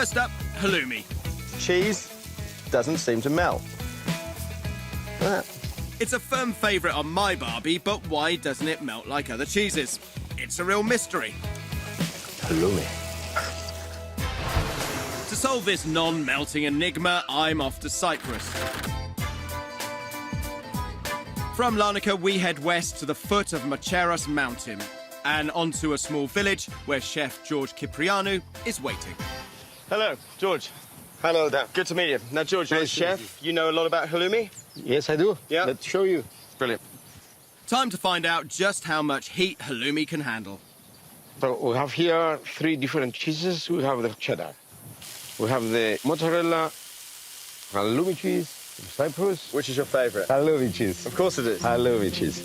First up, halloumi. Cheese doesn't seem to melt. It's a firm favourite on my barbie, but why doesn't it melt like other cheeses? It's a real mystery. Halloumi. To solve this non-melting enigma, I'm off to Cyprus. From Larnaca, we head west to the foot of Macheros Mountain and onto a small village where chef George Kyprianou is waiting. Hello, George. Hello there. Good to meet you. Now, George, you're a chef. You know a lot about halloumi? Yes, I do. Yeah. Let's show you. Brilliant. Time to find out just how much heat halloumi can handle. So we have here 3 different cheeses. We have the cheddar. We have the mozzarella, halloumi cheese from Cyprus. Which is your favourite? Halloumi cheese. Of course it is. Halloumi cheese.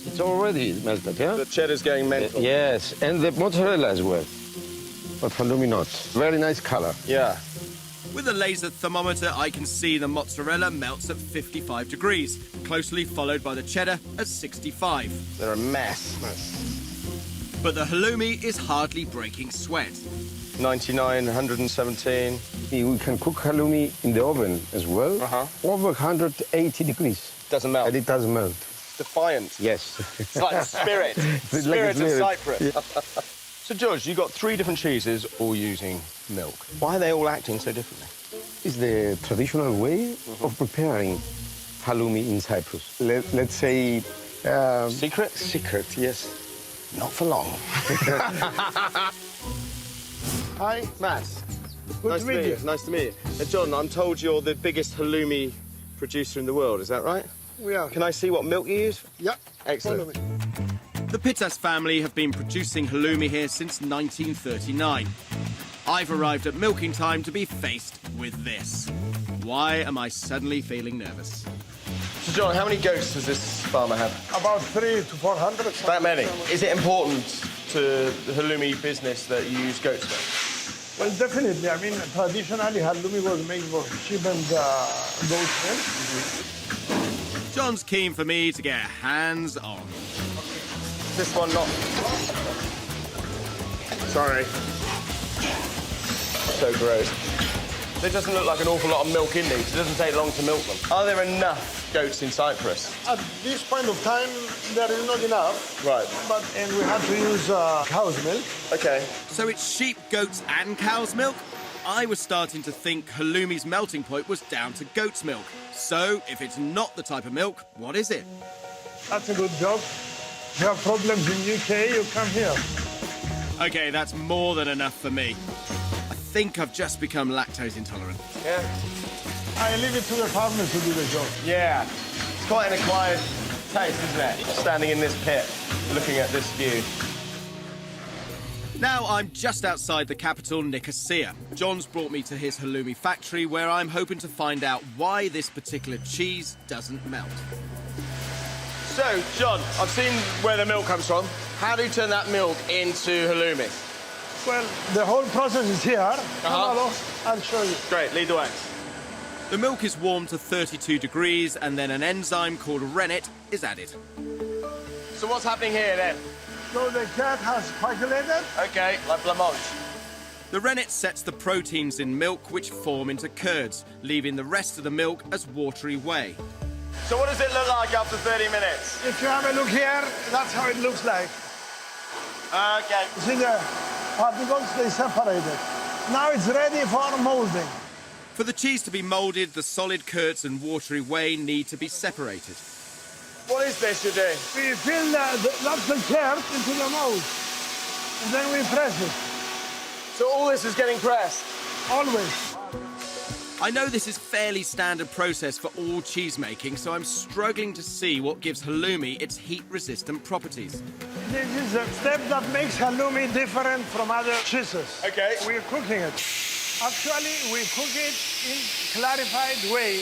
It's already melted, yeah? The cheddar's going mental. Yes, and the mozzarella as well. But halloumi not. Very nice color. Yeah. With a laser thermometer, I can see the mozzarella melts at 55 degrees, closely followed by the cheddar at 65. They're a mess. But the halloumi is hardly breaking sweat. 99, 117. We can cook halloumi in the oven as well. Over 180 degrees. Doesn't melt. And it doesn't melt. Defiant. Yes. It's like the spirit. It's Spirit like of a Cyprus. Yeah. So, George, you've got 3 different cheeses all using milk. Why are they all acting so differently? It's the traditional way of preparing halloumi in Cyprus. Let's say... Secret? Secret, yes. Not for long. Hi. Matt. Good to meet you. Nice to meet you. John, I'm told you're the biggest halloumi producer in the world. Is that right? We are. Can I see what milk you use? Yeah. Excellent. Follow me. The Pittas family have been producing halloumi here since 1939. I've arrived at milking time to be faced with this. Why am I suddenly feeling nervous? So, John, how many goats does this farmer have? About 300 to 400. That many. Is it important to the halloumi business that you use goat's milk? Well, definitely. I mean, traditionally, halloumi was made for sheep and goat milk. John's keen for me to get hands-on. This one not. Sorry. So gross. There doesn't look like an awful lot of milk in these. It doesn't take long to milk them. Are there enough goats in Cyprus? At this point of time, there is not enough. Right. And we had to use cow's milk. Okay. So it's sheep, goats and cow's milk? I was starting to think halloumi's melting point was down to goat's milk. So if it's not the type of milk, what is it? That's a good job. If you have problems in UK, you come here. OK, that's more than enough for me. I think I've just become lactose intolerant. Yeah. I leave it to the farmers to do the job. Yeah. It's quite an acquired taste, isn't it? Standing in this pit, looking at this view. Now I'm just outside the capital, Nicosia. John's brought me to his halloumi factory where I'm hoping to find out why this particular cheese doesn't melt. So, John, I've seen where the milk comes from. How do you turn that milk into halloumi? Well, the whole process is here. Hello, I'll show you. Great, lead the way. The milk is warmed to 32 degrees and then an enzyme called rennet is added. So what's happening here then? So the cat has coagulated. Okay, like blancmange. The rennet sets the proteins in milk which form into curds, leaving the rest of the milk as watery whey. So what does it look like after 30 minutes? If you have a look here, that's how it looks like. Okay. You see the particles, they separated. Now it's ready for molding. For the cheese to be moulded, the solid curds and watery whey need to be separated. What is this you're doing? We fill that's the curd into the mold. And then we press it. So all this is getting pressed? Always. I know this is fairly standard process for all cheese making, so I'm struggling to see what gives halloumi its heat-resistant properties. This is a step that makes halloumi different from other cheeses. Okay. We're cooking it. Actually, we cook it in clarified way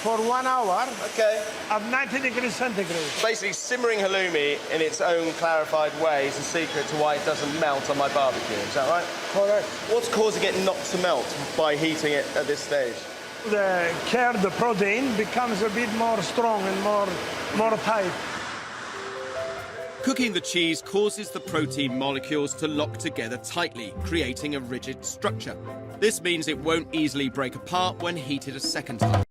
for 1 hour. Okay. At 90 degrees centigrade. Basically, simmering halloumi in its own clarified way is the secret to why it doesn't melt on my barbecue. Is that right? Correct. What's causing it not to melt by heating it at this stage? The curd, the protein, becomes a bit more strong and more tight. Cooking the cheese causes the protein molecules to lock together tightly, creating a rigid structure. This means it won't easily break apart when heated a second time.